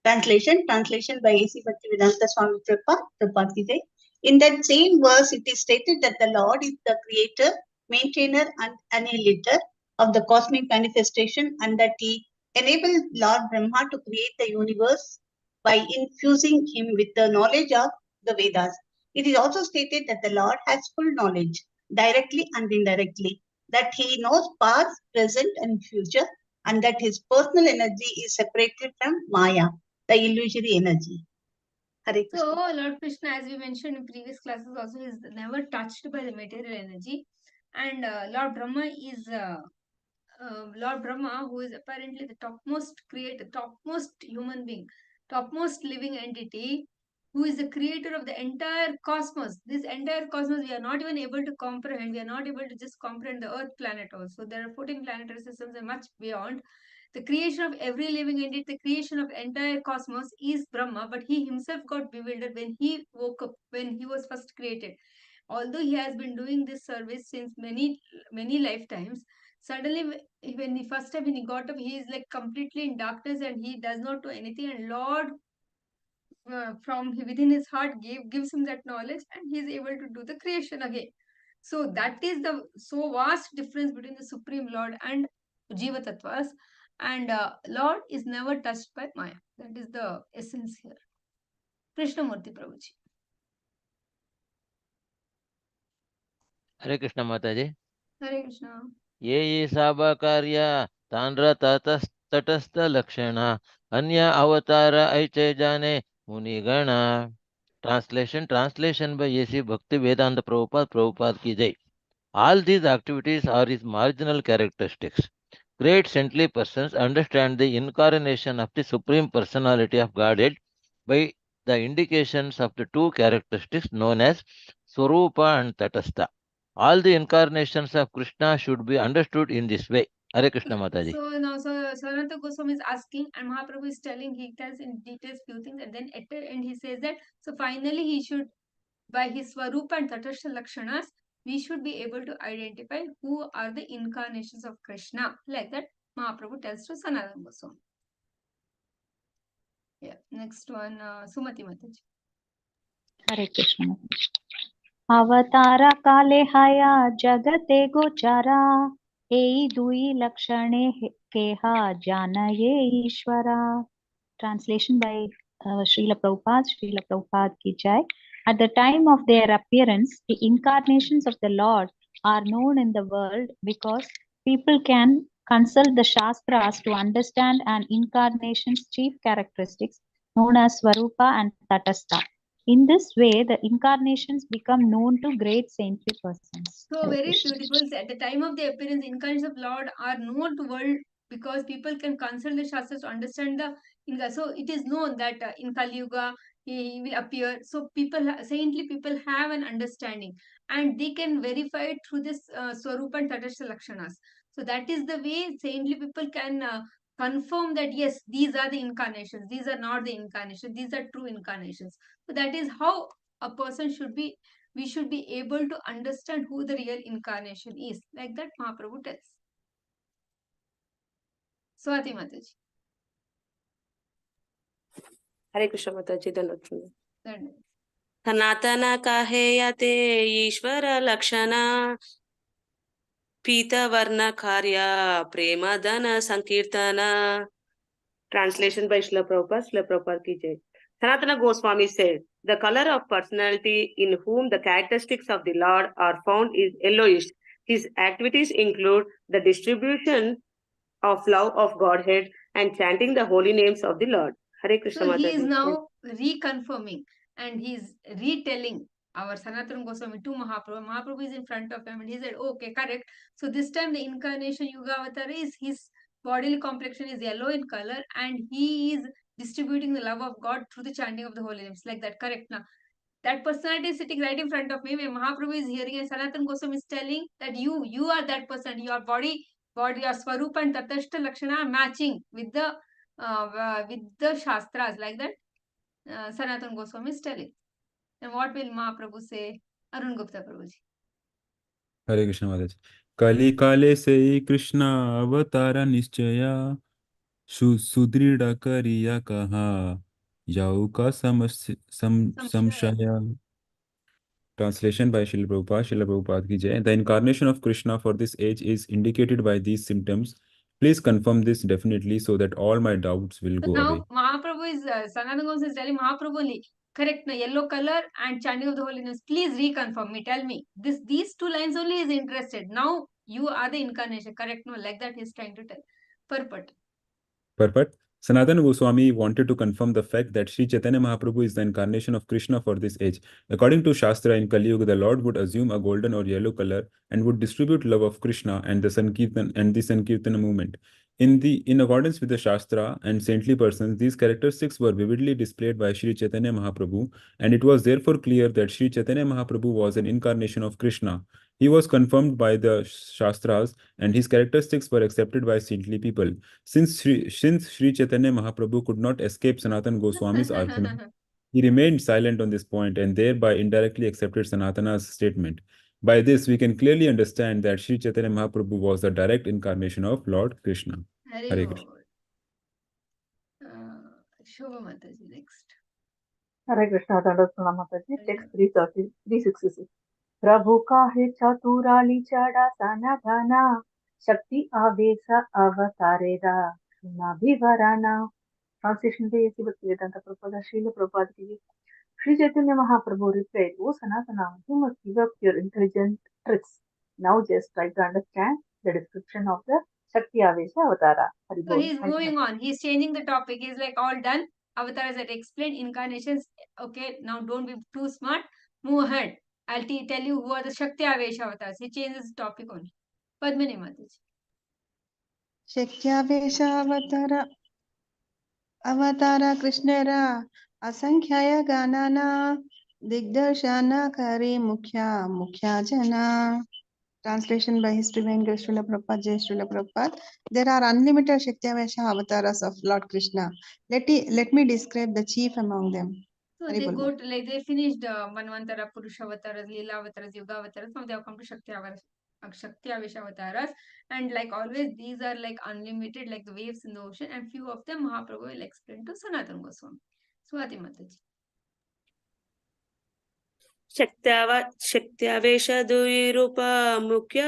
Translation by A.C. Bhaktivedanta Swami Prabhupada ki jai. In that same verse, it is stated that the Lord is the creator, maintainer, and annihilator of the cosmic manifestation, and that he enabled Lord Brahma to create the universe by infusing him with the knowledge of the Vedas. It is also stated that the Lord has full knowledge, directly and indirectly, that he knows past, present, and future, and that his personal energy is separated from Maya, the illusory energy. Hare So, Krishna. Lord Krishna, as we mentioned in previous classes, also is never touched by the material energy, and Lord Brahma is Lord Brahma, who is apparently the topmost creator, topmost human being, topmost living entity, who is the creator of the entire cosmos. This entire cosmos, we are not even able to comprehend. We are not able to just comprehend the Earth planet also. There are 14 planetary systems and much beyond. The creation of every living entity, the creation of entire cosmos is Brahma, but he himself got bewildered when he woke up, when he was first created. Although he has been doing this service since many lifetimes, suddenly when the first time when he got up, he is like completely in darkness and he does not do anything. And Lord, from within his heart, gives him that knowledge, and he is able to do the creation again. So that is the so vast difference between the Supreme Lord and Jiva Tattvas. And Lord is never touched by Maya. That is the essence here. Krishnamurti Prabhuji. Hare Krishna Mataji. Hare Krishna. ये साबकार्य तांड्र तटस्थ लक्षण अन्य अवतार ऐचे जाने मुनिगण. Translation by A.C. Bhakti Vedanta Prabhupada ki jai. All these activities are his marginal characteristics. Great saintly persons understand the incarnation of the Supreme Personality of Godhead by the indications of the two characteristics known as Swarupa and Tatastha. All the incarnations of Krishna should be understood in this way. Hare Krishna Mataji. So now, Sanatana Goswami is asking, and Mahaprabhu is telling, he tells in details few things, and then at the end he says that, so finally he should, by his Swarupa and Tatastha Lakshanas, we should be able to identify who are the incarnations of Krishna. Like that, Mahaprabhu tells to Sanatana Goswami. Yeah, next one, Sumati Mataji. Hare Krishna. अवतारा काले हया जगते गोचरा एई दुई लक्षणे केहा जानये ईश्वरा. Translation by Srila Prabhupada ki jai. At the time of their appearance, the incarnations of the Lord are known in the world because people can consult the Shastras to understand an incarnation's chief characteristics known as Swarupa and Tatastha. In this way, the incarnations become known to great saintly persons. So very beautiful. At the time of the appearance, incarnations of Lord are known to world because people can consult the Shastras to understand the Inga. So it is known that in Kali Yuga he will appear. So saintly people have an understanding, and they can verify it through this Swarupa and Tatastha Lakshanas. So that is the way saintly people can confirm that yes, these are the incarnations. These are not the incarnations. These are true incarnations. So that is how a person should be. We should be able to understand who the real incarnation is. Like that Mahaprabhu tells. Swati Mataji. Hare Krishna Mataji, Dhanatana. Then सनातन काहेयते ईश्वर लक्षण पीतवर्ण कार्य प्रेम धन संकीर्तन. Translation by Srila Prabhupada ki jai. Sanatana Goswami said, the color of personality in whom the characteristics of the Lord are found is yellowish. His activities include the distribution of love of Godhead and chanting the holy names of the Lord. Hare Krishna so he is Mataji. now reconfirming and he is retelling our Sanatana Goswami to Mahaprabhu. Mahaprabhu is in front of him and he said, okay, correct. So this time the incarnation Yuga Avatar is his bodily complexion is yellow in color and he is distributing the love of God through the chanting of the holy names. Like that, correct now. That personality is sitting right in front of me. When Mahaprabhu is hearing and Sanatana Goswami is telling that you are that person. Your body, your Swarupa and Tatastha Lakshana are matching with the Shastras. Like that, Sanatana Goswami is telling. And what will Mahaprabhu say? Arun Gupta Prabhuji. Hare Krishna Mataji. Kali kale se Krishna avatara nischaya सुदृढ़ करिया कहा जाऊ का samshaya. Translation by Srila Prabhupada ki jai. The incarnation of Krishna for this age is indicated by these symptoms. Please confirm this definitely so that all my doubts will So go away. now Mahaprabhu is, Sanatana Goswami is telling Mahaprabhu only, Correct, na? Yellow color and chanting of the holiness. Please reconfirm me. Tell me. These two lines only is interested. Now you are the incarnation. Correct, no? Like that he's trying to tell. Purport. Purport. Sanatana Goswami wanted to confirm the fact that Sri Chaitanya Mahaprabhu is the incarnation of Krishna for this age. According to Shastra, in Kali Yuga, the Lord would assume a golden or yellow color and would distribute love of Krishna and the Sankirtana movement. In accordance with the Shastra and saintly persons, these characteristics were vividly displayed by Sri Chaitanya Mahaprabhu, and it was therefore clear that Sri Chaitanya Mahaprabhu was an incarnation of Krishna. He was confirmed by the Shastras, and his characteristics were accepted by saintly people. Since Sri Chaitanya Mahaprabhu could not escape Sanatana Goswami's argument, he remained silent on this point and thereby indirectly accepted Sanatana's statement. By this, we can clearly understand that Sri Chaitanya Mahaprabhu was the direct incarnation of Lord Krishna. Very Hare good. Krishna. Shobha Mataji next. Hare Krishna, Dandasana Mataji, Hare text 366. प्रभु का है चतुराली चढ़ा सना धना शक्ति आवेश अवतारेरा सुना भी वराना. Translation by A.C. Bhaktivedanta Prabhupada Srila Prabhupada ki Sri Chaitanya Mahaprabhu replied, O Sanatana, you must give up your intelligent tricks. Now just try to understand the description of the Shakti Avesha Avatara. Hari So Bol. he's moving on. He's changing the topic. He's like, all done. Avatars that explained, incarnations. Okay, now don't be too smart. Move ahead. I'll tell you who are the Shakti Avesha avatars. He changes the topic only. Padmini Mataji. ಶಕ್ತ್ಯಾವೇಶಾವತಾರ ಅವತಾರ ಕೃಷ್ಣರ ಅಸಂಖ್ಯಾಯ ಗಾನನ ದಿಗ್ದರ್ಶನ ಕರಿ ಮುಖ್ಯ ಜನ. Translation by His Divine Grace Srila Prabhupada, Jai Srila Prabhupada. There are unlimited Shaktavesha avatars of Lord Krishna. Let me describe the chief among them. So Hari they Bol. go to, like, they finished Manvantara, Purusha Avataras, Lila Avataras, Yuga Avataras. Now they have come to Shakti Avesha Avataras. And like always, these are like unlimited, like the waves in the ocean. And few of them Mahaprabhu will explain to Sanatana Goswami. Swati Mataji. शक्त्यावेश द्विरूप मुख्य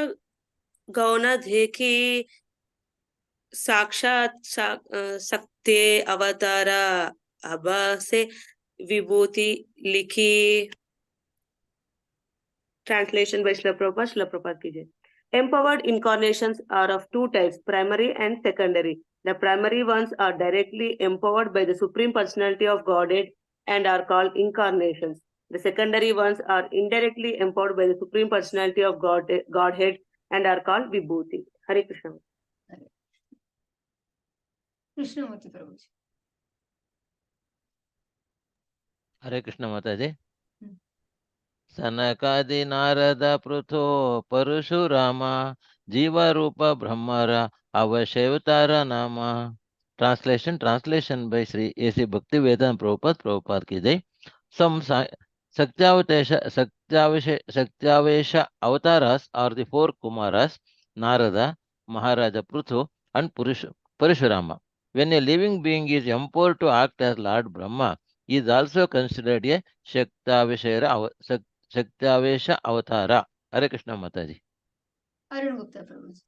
गौण देखी साक्षात शक्ति अवतार अब से विभूति लिखी. Translation by Srila Prabhupada ki jai. Empowered incarnations are of two types, primary and secondary. The primary ones are directly empowered by the Supreme Personality of Godhead and are called incarnations. The secondary ones are indirectly empowered by the Supreme Personality of Godhead and are called Vibhuti. Hare Krishna. Krishnamurti Prabhuji. हरे कृष्ण माताजी. Hmm. सनकादि नारद पृथो परशुराम जीवरूप ब्रह्मर अवशेवतार नाम. Translation by Sri A.C. Bhaktivedanta Prabhupada ki jai. Some Saktavesha avatars are the four Kumaras, Narada, Maharaja Pruthu, and Parashurama. When a living being is empowered to act as Lord Brahma, he is also considered a Shaktavesha avatara. Hare Krishna Mataji. Arun Gupta Prabhuji.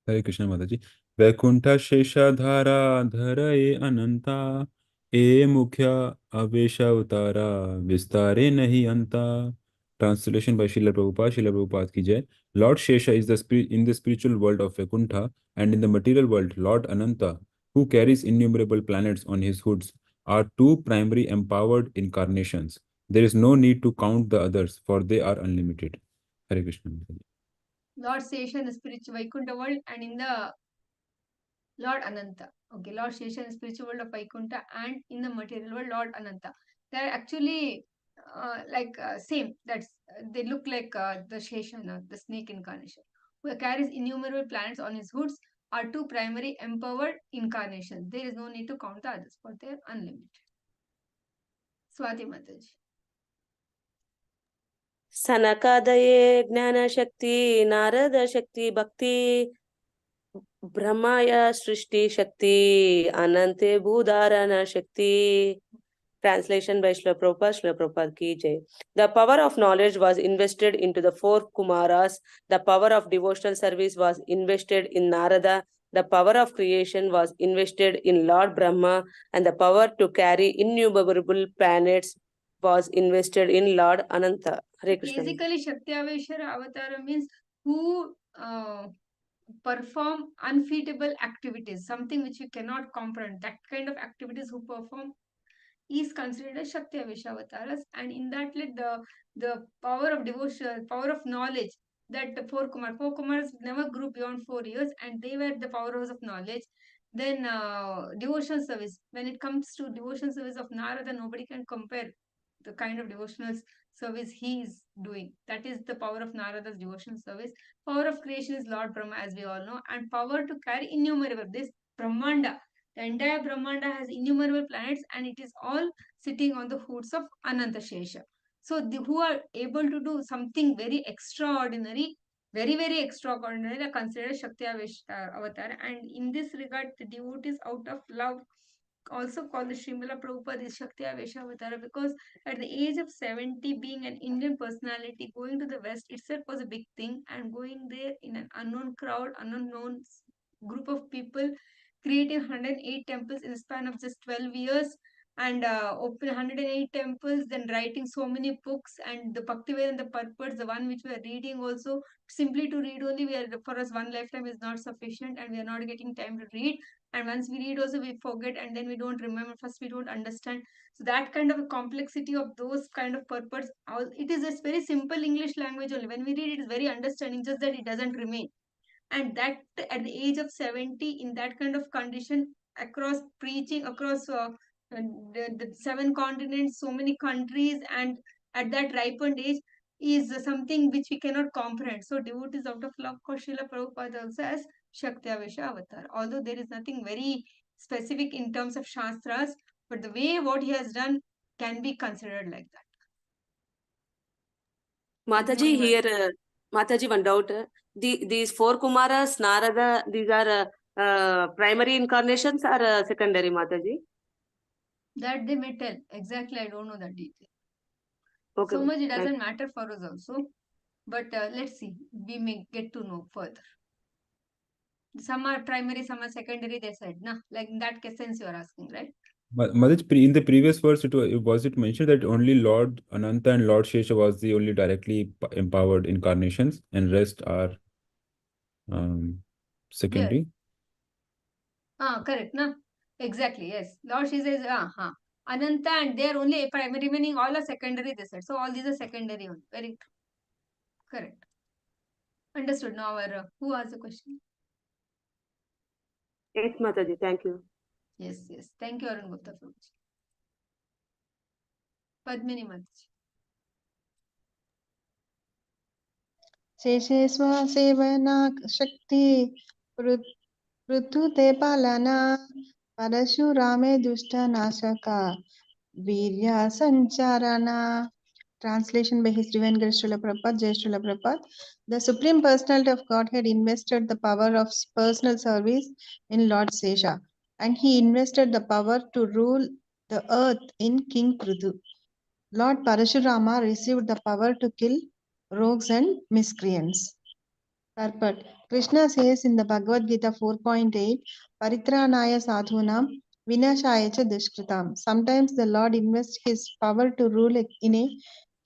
Hare Krishna Mataji. Vaikuntha Sheshadhara Dharaye Ananta E Mukhya Avesha Avtara Vistare Nahi Anta. Translation by Srila Prabhupada ki jai. Lord Shesha is in the spiritual world of Vaikuntha, and in the material world, Lord Ananta, who carries innumerable planets on his hoods, are two primary empowered incarnations. There is no need to count the others, for they are unlimited. Hare Krishna. Lord Sesha in the spiritual Vaikuntha world and in the Lord Ananta. Okay, Lord Shesha in the spiritual world of Vaikuntha and in the material world, Lord Ananta. They are actually same. That's they look like the Shesha, the snake incarnation, who carries innumerable planets on his hoods, are two primary empowered incarnations. There is no need to count the others, but they are unlimited. Swati Mataji. सनकादये ज्ञान शक्ति नारद शक्ति भक्ति ब्रह्माया सृष्टि शक्ति अनंते भूधारण शक्ति. Translation by Srila Prabhupada ki jai. The power of knowledge was invested into the four Kumaras. The power of devotional service was invested in Narada. the power of creation was invested in Lord Brahma, and the power to carry innumerable planets was invested in Lord Ananta. Hare Krishna. Basically, Shaktiyaveshara Avatara means who perform unfeasible activities, something which you cannot comprehend. That kind of activities who perform is considered as Shaktiyavesha avatars, and in that like the power of devotion, power of knowledge, that the four Kumars never grew beyond 4 years, and they were the powerhouse of knowledge. Then devotion service. When it comes to devotion service of Narada, nobody can compare the kind of devotional service he is doing. That is the power of Narada's devotional service. Power of creation is Lord Brahma, as we all know, and power to carry innumerable. This Brahmanda, the entire Brahmanda has innumerable planets, and it is all sitting on the hoods of Ananta Shesha. So, who are able to do something very extraordinary, very extraordinary, are considered Shakti Avatar. And in this regard, the devotees out of love also called the Srimala Prabhupada is Shakti Avesha Avatara, because at the age of 70, being an Indian personality, going to the West itself was a big thing, and going there in an unknown crowd, unknown group of people, creating 108 temples in the span of just 12 years, and open 108 temples, then writing so many books, and the Bhaktivedanta purports, the one which we are reading also, simply to read only, for us one lifetime is not sufficient, and we are not getting time to read. And once we read also, we forget, and then we don't remember. First, we don't understand. So that kind of a complexity of those kind of purpose, it is a very simple English language only. When we read it, is very understanding, just that it doesn't remain. And that at the age of 70, in that kind of condition, across preaching across the 7 continents, so many countries, and at that ripened age, is something which we cannot comprehend. So devotees out of love call Srila Prabhupada also as Shaktiyavesha Avatar. Although there is nothing very specific in terms of Shastras, but the way what he has done can be considered like that. Mataji, here, Mataji, one doubt. These 4 Kumaras, Narada, these are primary incarnations or secondary, Mataji? That they may tell. Exactly, I don't know that detail. Okay. So much it doesn't matter for us also. But let's see, we may get to know further. Some are primary, some are secondary, they said. Nah, like in that sense you are asking, right? Madhya, in the previous verse, was it mentioned that only Lord Ananta and Lord Shesha was the only directly empowered incarnations, and rest are secondary? Correct, na? Exactly, yes. Lord Shesha is, Ananta, and they are only primary, meaning all are secondary, they said. So all these are secondary only. Very true. Correct. Understood. Now, who asked the question? Yes, Mataji, thank you. Yes. Thank you, Arun Gupta. Padmini Mataji. शेषे सेवना शक्ति पृथुते पालना परशुरामे दुष्टनाशका Virya संचारणा. Translation by His Divine Grace Srila Prabhupada, Jai Srila Prabhupada. The Supreme Personality of Godhead invested the power of personal service in Lord Sesha, and he invested the power to rule the earth in King Prithu. Lord Parashurama received the power to kill rogues and miscreants. Purport. Krishna says in the Bhagavad Gita 4.8, Paritranaya sadhunam vinashaya cha dushkritam. Sometimes the Lord invests his power to rule in a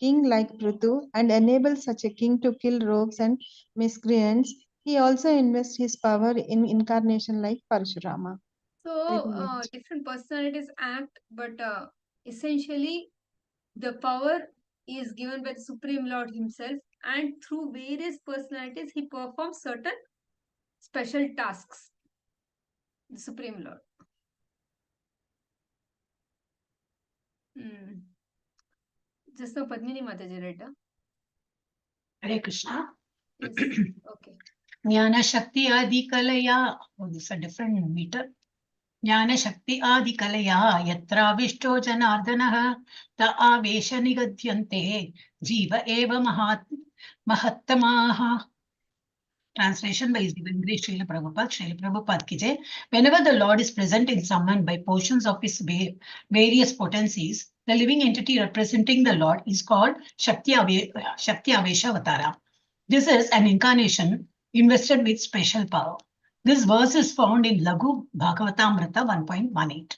king like Prithu and enables such a king to kill rogues and miscreants. He also invests his power in incarnation like Parashurama. So different personalities act, but essentially the power is given by the Supreme Lord himself, and through various personalities he performs certain special tasks. The Supreme Lord. Just now Padmini Mataji read. Hare Krishna. Yes. Okay. Jnana Shakti Adi Kalaya. Oh, this is a different meter. Jnana Shakti Adi Kalaya Yatra Vishto Janardanaha Ta Avesha Nigadyante Jiva Eva Mahattamaha. Translation by His Divine Grace Srila Prabhupada ki jai. Whenever the Lord is present in someone by portions of his various potencies, the living entity representing the Lord is called Shakti Avesha Avatara. This is an incarnation invested with special power. This verse is found in Laghu Bhagavatamrita 1.18. So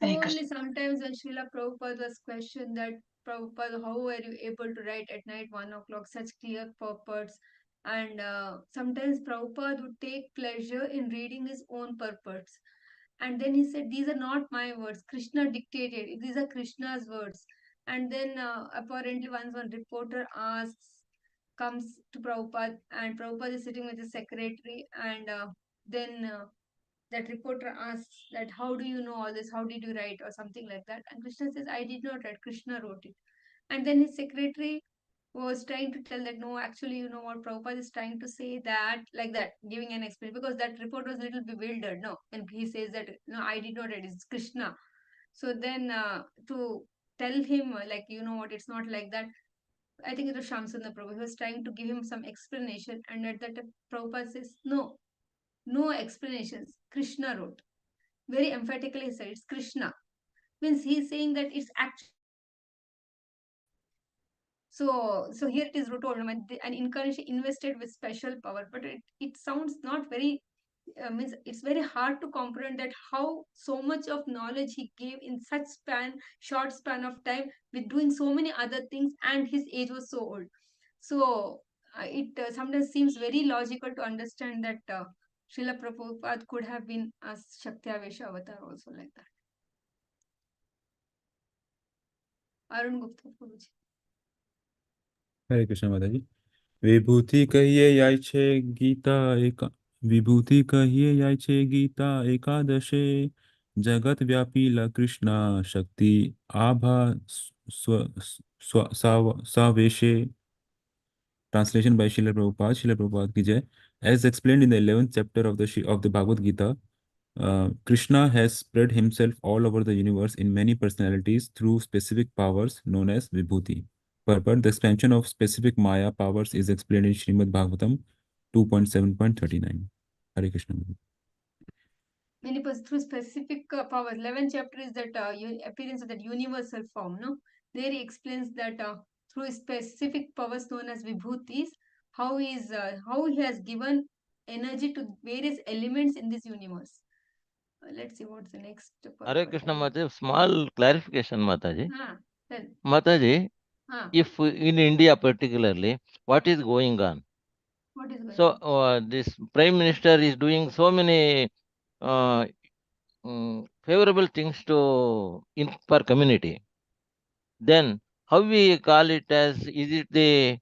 Hare only Krishna. sometimes when Srila Prabhupada was questioned that, Prabhupada, how were you able to write at night 1 o'clock such clear purports? And sometimes Prabhupada would take pleasure in reading his own purports. And then he said, these are not my words. Krishna dictated. These are Krishna's words. And then apparently once one reporter comes to Prabhupada, and Prabhupada is sitting with his secretary, and then that reporter asks that, how do you know all this? How did you write? Or something like that. And Krishna says, I did not write. Krishna wrote it. And then his secretary was trying to tell that, no, actually, you know what, Prabhupada is trying to say that, like that, giving an explanation, because that reporter was a little bewildered, no, and he says that, no, I did not write, it's Krishna. So then to tell him, like, you know what, it's not like that. I think it was Shamsundar Prabhu. He was trying to give him some explanation, and at that Prabhupada says, no, no explanations. Krishna wrote. Very emphatically he said, it's Krishna. Means he's saying that it's actually so here it is told, an incarnation invested with special power, but it sounds not very means it's very hard to comprehend that how so much of knowledge he gave in such short span of time, with doing so many other things, and his age was so old. So it sometimes seems very logical to understand that Srila Prabhupada could have been a Shaktyavesha avatar also, like that. Arun Gupta Prabhuji. Hare Krishna Mataji. विभूति कहिए याय छे गीता एक विभूति कहिए याय छे गीता एकादशे जगत व्यापीला कृष्णा शक्ति आभा सावेशे. Translation by Srila Prabhupada. Srila Prabhupada ki jai. As explained in the 11th chapter of the Bhagavad Gita, Krishna has spread himself all over the universe in many personalities through specific powers known as Vibhuti. Purport: the expansion of specific Maya powers is explained in Srimad Bhagavatam 2.7.39. Hare Krishna. Many through specific powers. 11th chapter is that appearance of that universal form. No, there he explains that through specific powers known as vibhutis, how he has given energy to various elements in this universe. Let's see what's the next. Hare Krishna Mataji, small clarification Mataji. Tell. Mataji, if in India particularly, what is going on? What is going So on? this Prime Minister is doing so many favorable things for community. Then how we call it as, is it the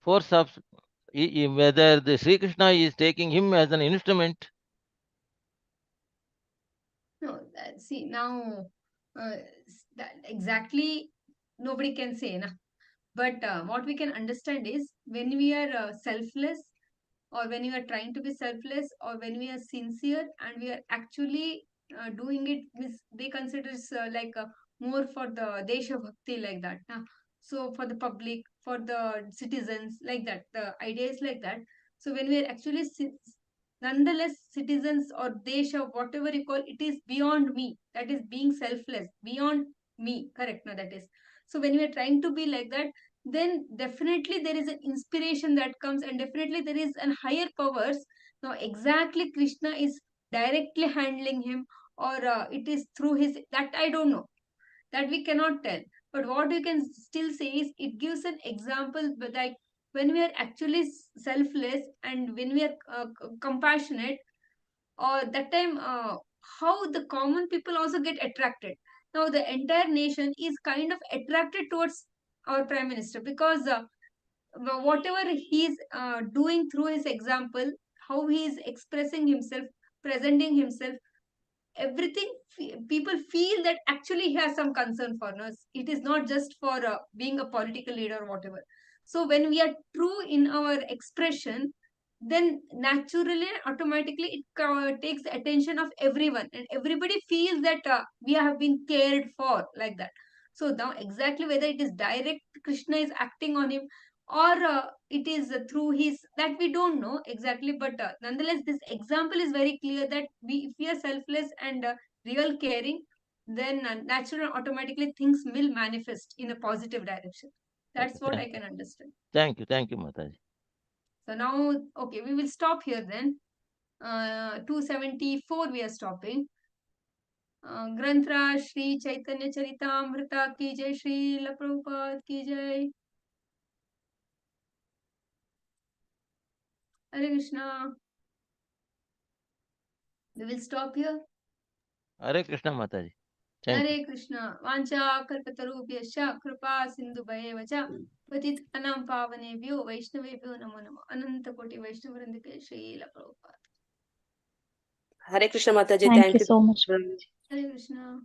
force of, whether the Sri Krishna is taking him as an instrument? No, see now, that exactly nobody can say, na. But what we can understand is, when we are selfless, or when we are trying to be selfless, or when we are sincere and we are actually doing it, they consider like more for the Desha Bhakti, like that. So for the public, for the citizens, like that. The idea is like that. So when we are actually nonetheless citizens or Desha, whatever you call, it is beyond me. That is being selfless, beyond me. Correct? No, that is. So when we are trying to be like that, then definitely there is an inspiration that comes, and definitely there is an higher powers. Now exactly Krishna is directly handling him, or it is through his, that I don't know, that we cannot tell. But what you can still say is, it gives an example, but like when we are actually selfless, and when we are compassionate, or that time how the common people also get attracted. Now the entire nation is kind of attracted towards our prime minister, because whatever he's doing through his example, how he is expressing himself, presenting himself, everything, people feel that actually he has some concern for us. It is not just for being a political leader or whatever. So when we are true in our expression, then naturally, automatically, it takes the attention of everyone, and everybody feels that we have been cared for, like that. So now exactly whether it is direct Krishna is acting on him, or it is through his, that we don't know exactly. But nonetheless, this example is very clear that if we are selfless and real caring, then naturally, automatically, things will manifest in a positive direction. That's what I can understand. Thank you Mataji. So now, okay, we will stop here then. 274 we are stopping. ग्रंथराज Shri Chaitanya चरितामृता की जय, श्री प्रभुपाद की जय। Hare Krishna. We will stop here. Hare Krishna Mataji. Thank you. Hare Krishna. Vancha kalpatarubhyascha kripa sindhubhayeva cha patitanam pavanebhyo vaishnavebhyo namo namo. Ananta koti vaishnavvrindike Srila Prabhupada. Hare Krishna Mataji. Thank Thank you you so much. Hare Krishna.